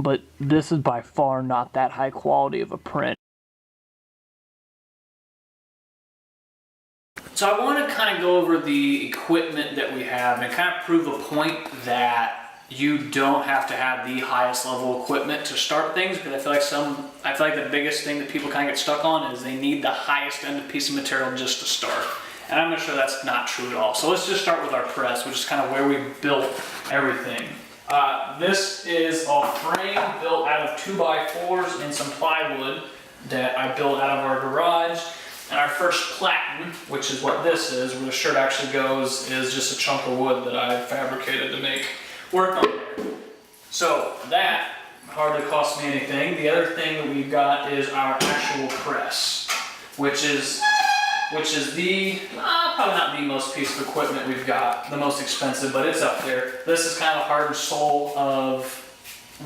but this is by far not that high quality of a print. So I want to kind of go over the equipment that we have and kind of prove a point that you don't have to have the highest level equipment to start things, because I feel like the biggest thing that people kind of get stuck on is they need the highest end piece of material just to start. And I'm going to show that's not true at all. So let's just start with our press, which is kind of where we built everything. This is a frame built out of 2x4s and some plywood that I built out of our garage. And our first platen, which is what this is, where the shirt actually goes, is just a chunk of wood that I fabricated to make work on there. So that hardly cost me anything. The other thing that we've got is our actual press, which is the, probably not the most piece of equipment we've got, the most expensive, but it's up there. This is kind of the heart and soul of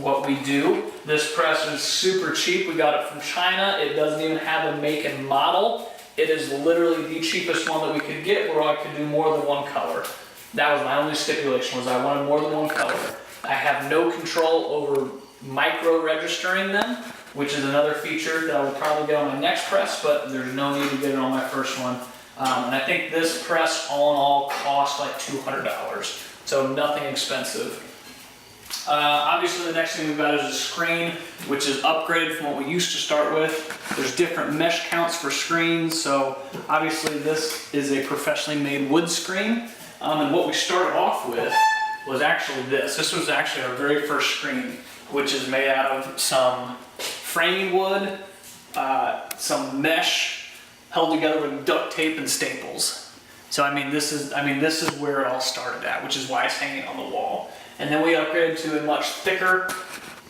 what we do. This press is super cheap. We got it from China. It doesn't even have a make and model. It is literally the cheapest one that we could get, where I could do more than one color. That was my only stipulation, was I wanted more than one color. I have no control over micro registering them, which is another feature that I will probably get on my next press, but there's no need to get it on my first one. And I think this press all in all cost like $200, so nothing expensive. Obviously the next thing we've got is a screen, which is upgraded from what we used to start with. There's different mesh counts for screens, so obviously this is a professionally made wood screen. And what we started off with was actually this. This was actually our very first screen, which is made out of some framing wood, some mesh held together with duct tape and staples. So this is where it all started at, which is why it's hanging on the wall. And then we upgraded to a much thicker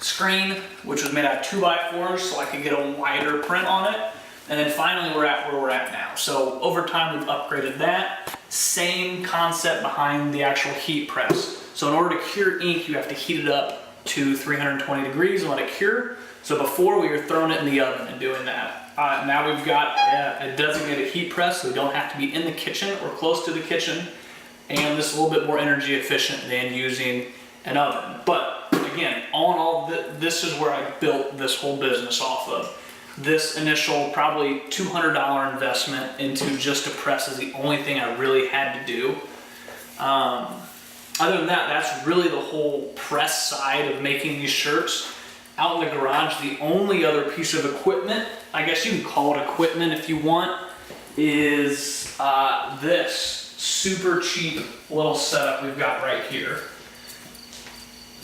screen, which was made out of 2x4s, so I could get a wider print on it. And then finally we're at where we're at now. So over time we've upgraded that. Same concept behind the actual heat press. So in order to cure ink, you have to heat it up to 320 degrees and let it cure. So before we were throwing it in the oven and doing that. Now we've got a designated heat press, so we don't have to be in the kitchen or close to the kitchen. And this is a little bit more energy efficient than using an oven. But again, all in all, this is where I built this whole business off of. This initial probably $200 investment into just a press is the only thing I really had to do. Other than that, that's really the whole press side of making these shirts. Out in the garage, the only other piece of equipment, I guess you can call it equipment if you want, is this super cheap little setup we've got right here.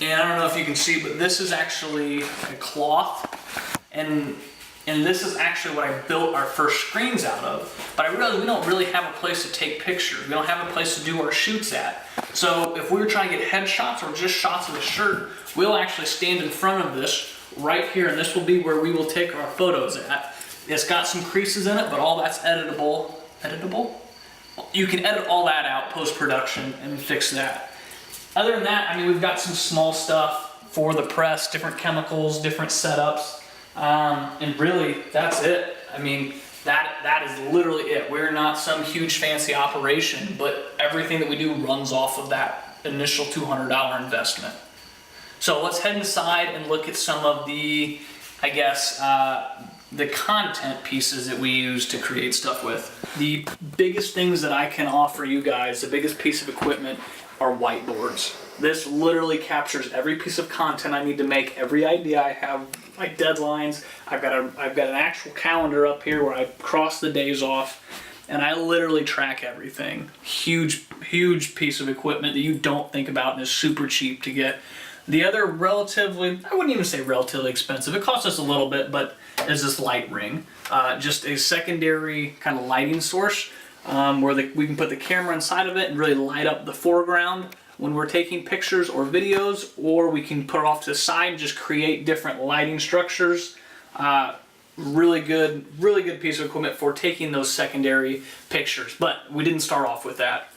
And I don't know if you can see, but this is actually a cloth, and this is actually what I built our first screens out of. But I realized we don't really have a place to take pictures. We don't have a place to do our shoots at. So if we were trying to get headshots or just shots of the shirt, we'll actually stand in front of this right here, and this will be where we will take our photos at. It's got some creases in it, but all that's editable. Editable? You can edit all that out post-production and fix that. Other than that, we've got some small stuff for the press, different chemicals, different setups, and really that's it. That is literally it. We're not some huge fancy operation, but everything that we do runs off of that initial $200 investment. So let's head inside and look at some of the, the content pieces that we use to create stuff with. The biggest things that I can offer you guys, the biggest piece of equipment, are whiteboards. This literally captures every piece of content I need to make, every idea I have, my deadlines. I've got an actual calendar up here where I cross the days off, and I literally track everything. Huge piece of equipment that you don't think about and is super cheap to get. The other relatively, I wouldn't even say relatively expensive, it costs us a little bit, but is this light ring. Just a secondary kind of lighting source where we can put the camera inside of it and really light up the foreground when we're taking pictures or videos, or we can put it off to the side and just create different lighting structures. Really good piece of equipment for taking those secondary pictures, but we didn't start off with that.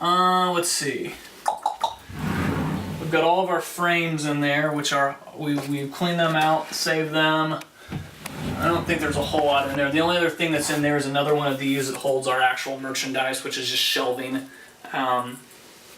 Let's see. We've got all of our frames in there, which are, we've cleaned them out, saved them. I don't think there's a whole lot in there. The only other thing that's in there is another one of these that holds our actual merchandise, which is just shelving.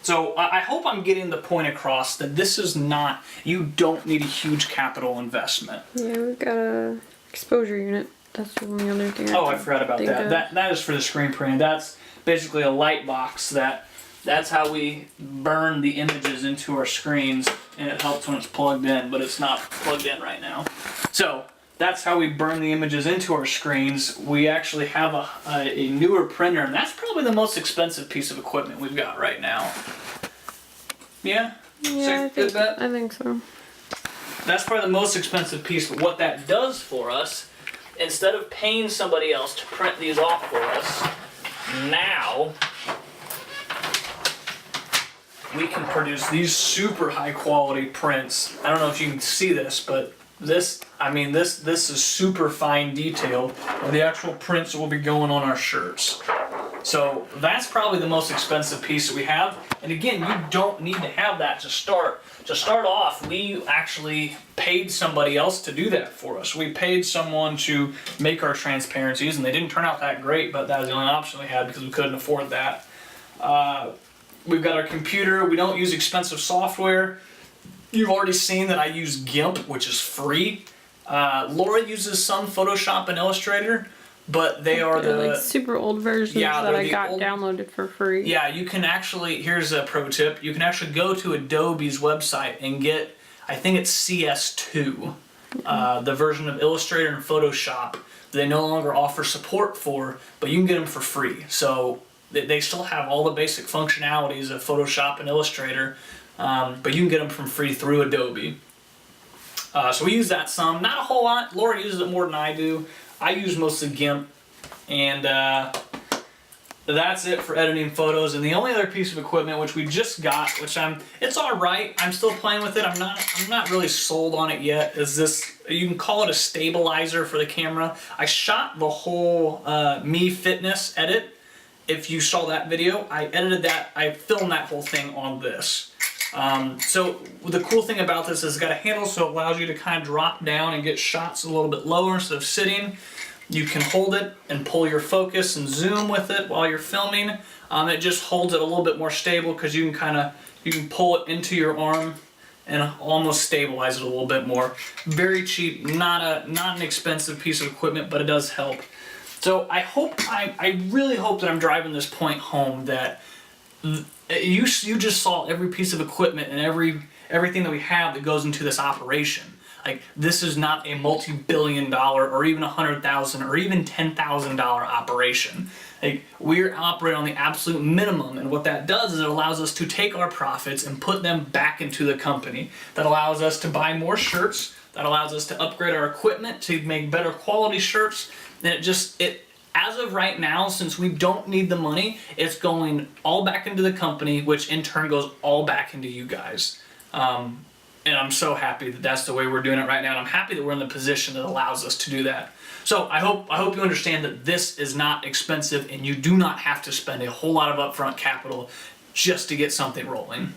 So I hope I'm getting the point across that this is not, you don't need a huge capital investment. Yeah, we've got a exposure unit. That's the only other thing. Oh, I forgot about that. That is for the screen printing. That's basically a light box that's how we burn the images into our screens, and it helps when it's plugged in, but it's not plugged in right now. So that's how we burn the images into our screens. We actually have a newer printer, and that's probably the most expensive piece of equipment we've got right now. Yeah? Yeah, I think so. That's probably the most expensive piece, but what that does for us, instead of paying somebody else to print these off for us, now we can produce these super high quality prints. I don't know if you can see this, but this is super fine detail of the actual prints that will be going on our shirts. So that's probably the most expensive piece that we have. And again, you don't need to have that to start. To start off, we actually paid somebody else to do that for us. We paid someone to make our transparencies, and they didn't turn out that great, but that was the only option we had because we couldn't afford that. We've got our computer. We don't use expensive software. You've already seen that I use GIMP, which is free. Laura uses some Photoshop and Illustrator, but they're like super old versions that I got downloaded for free. Yeah, you can actually, here's a pro tip, you can actually go to Adobe's website and get, I think it's CS2, the version of Illustrator and Photoshop that they no longer offer support for, but you can get them for free. So they still have all the basic functionalities of Photoshop and Illustrator, but you can get them for free through Adobe. So we use that some, not a whole lot. Laura uses it more than I do. I use mostly GIMP, and that's it for editing photos. And the only other piece of equipment which we just got, which it's all right. I'm still playing with it. I'm not really sold on it yet. Is this? You can call it a stabilizer for the camera. I shot the whole Me Fitness edit. If you saw that video, I edited that. I filmed that whole thing on this. So the cool thing about this is it's got a handle, so it allows you to kind of drop down and get shots a little bit lower instead of sitting. You can hold it and pull your focus and zoom with it while you're filming. It just holds it a little bit more stable because you can pull it into your arm and almost stabilize it a little bit more. Very cheap, not an expensive piece of equipment, but it does help. So I really hope that I'm driving this point home that you just saw every piece of equipment and everything that we have that goes into this operation. Like, this is not a multi-billion-dollar or even $100,000 or even $10,000 operation. Like, we're operating on the absolute minimum, and what that does is it allows us to take our profits and put them back into the company. That allows us to buy more shirts. That allows us to upgrade our equipment to make better quality shirts. And as of right now, since we don't need the money, it's going all back into the company, which in turn goes all back into you guys. And I'm so happy that that's the way we're doing it right now. And I'm happy that we're in the position that allows us to do that. So I hope you understand that this is not expensive and you do not have to spend a whole lot of upfront capital just to get something rolling.